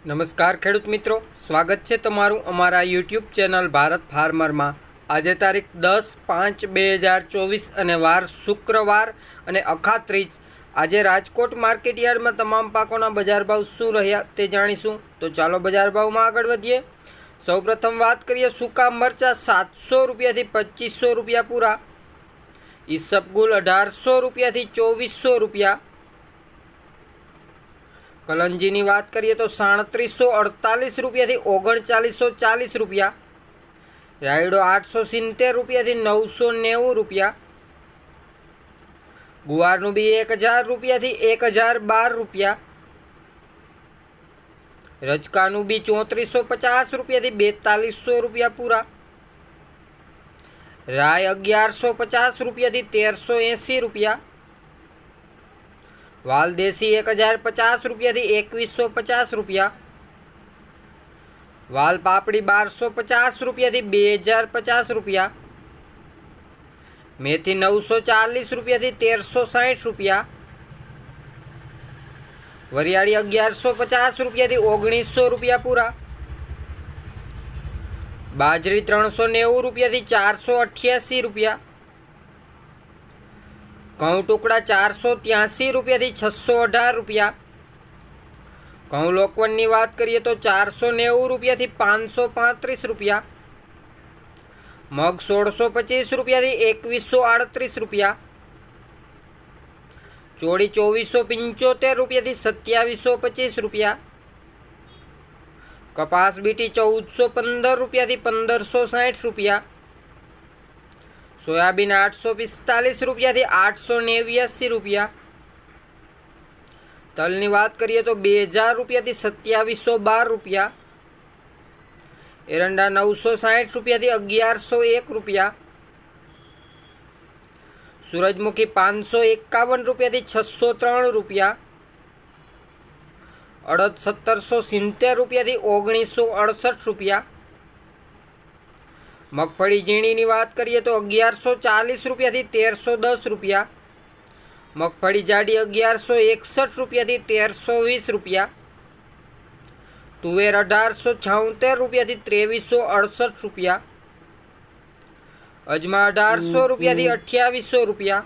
નમસ્કાર ખેડૂત મિત્રો, સ્વાગત છે તમારું અમારા યુટ્યુબ ચેનલ ભારત ફાર્મરમાં। આજે તારીખ 10/5/2024 અને વાર શુક્રવાર અને અખાત્રીજ। આજે રાજકોટ માર્કેટ યાર્ડમાં તમામ પાકોના બજાર ભાવ શું રહ્યા તે જાણીશું। તો ચાલો બજાર ભાવમાં આગળ વધીએ। સૌપ્રથમ વાત કરીએ સૂકા મરચાં 700 રૂપિયાથી 2500 રૂપિયા પૂરા। ઈસબગુલ 1800 રૂપિયાથી 2400 રૂપિયા। કલંજીની વાત કરીએ તો 3748 રૂપિયાથી 3940 રૂપિયા। રાયડો 870 રૂપિયાથી 990 રૂપિયા। ગુવારનું બી 1000 રૂપિયાથી 1012 રૂપિયા। રજકાનું બી 3450 રૂપિયાથી 4200 રૂપિયા પૂરા। રાય 1150 રૂપિયાથી 1380 રૂપિયા। વાલદેશી 1050 રૂપિયાથી 2150 રૂપિયા। વાલ પાપડી 1250 રૂપિયાથી 2050 રૂપિયા। મેથી 940 રૂપિયાથી 1360 રૂપિયા। વરિયાળી 1150 રૂપિયાથી 1900 રૂપિયા પૂરા। બાજરી 390 રૂપિયાથી 488 રૂપિયા। ઘઉં ટુકડા 483 રૂપિયાથી 618 રૂપિયા। ઘઉં લોકવનની વાત કરીએ તો 490 રૂપિયાથી 535 રૂપિયા। મગ 1625 રૂપિયાથી 2138 રૂપિયા। ચોળી 2475 રૂપિયાથી 2725 રૂપિયા। કપાસ બીટી 1415 રૂપિયાથી 1560 રૂપિયા। સોયાબીન 845 રૂપિયાથી 889 રૂપિયા। તલની વાત કરીએ તો 2000 રૂપિયાથી 2712 રૂપિયા। એરંડા 960 રૂપિયાથી 1101 રૂપિયા। સૂરજમુખી 551 રૂપિયાથી 603 રૂપિયા। અડદ 1770 રૂપિયાથી 1968 રૂપિયા। મગફળી ઝીણીની વાત કરીએ તો 1140 રૂપિયાથી 1310 રૂપિયા। મગફળી જાડી 1161 રૂપિયાથી 1320 રૂપિયા। તુવેર 1876 રૂપિયાથી 2368 રૂપિયા। અજમા 1800 રૂપિયાથી 2800 રૂપિયા।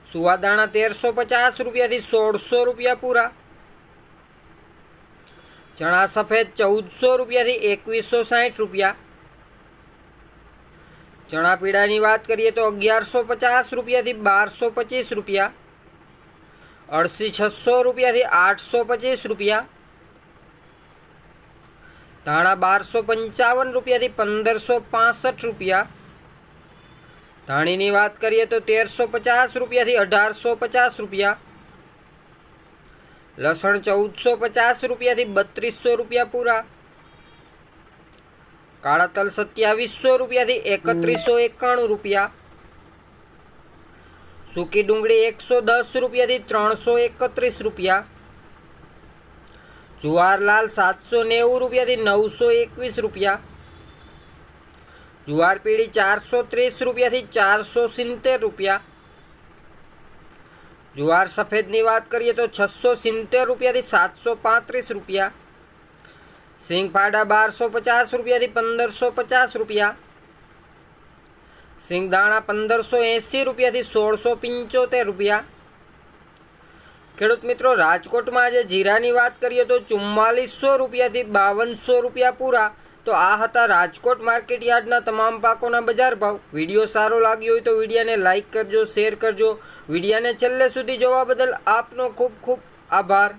સુવાદાણા 1350 રૂપિયાથી 1600 રૂપિયા પૂરા। ચણા સફેદ 1400 રૂપિયાથી 2160 રૂપિયા। ચણા પીળાની વાત કરીએ તો 1150 રૂપિયાથી 1225 રૂપિયા। અળસી 600 રૂપિયાથી 825 રૂપિયા। ધાણા 1255 રૂપિયાથી 1565 રૂપિયા। ધાણીની વાત કરીએ તો 1350 રૂપિયાથી 1850 રૂપિયા। લસણ 1450 રૂપિયાથી 3200 રૂપિયા પૂરા। કાળા તલ 2700 રૂપિયાથી 3191 રૂપિયા। સૂકી ડુંગળી 110 રૂપિયાથી 331 રૂપિયા। જુવાર લાલ 790 રૂપિયાથી 921 રૂપિયા। જુવાર પીળી 430 રૂપિયાથી 470 રૂપિયા। જુવાર સફેદની વાત કરીએ તો 670 રૂપિયાથી 735 રૂપિયા। સિંગ ફાડા 1250 રૂપિયાથી 1550 રૂપિયા। સિંગ દાણા 1580 રૂપિયાથી 1675 રૂપિયા। ખેડૂત મિત્રો, રાજકોટમાં આજે જીરાની વાત કરીએ તો 4400 રૂપિયાથી 5200 રૂપિયા પૂરા। તો આ હતા રાજકોટ માર્કેટ યાર્ડના તમામ પાકોના બજાર ભાવ। વિડીયો સારો લાગ્યો હોય તો વિડીયોને લાઇક કરજો, શેર કરજો। વિડીયોને છેલ્લે સુધી જોવા બદલ આપનો ખૂબ ખૂબ આભાર।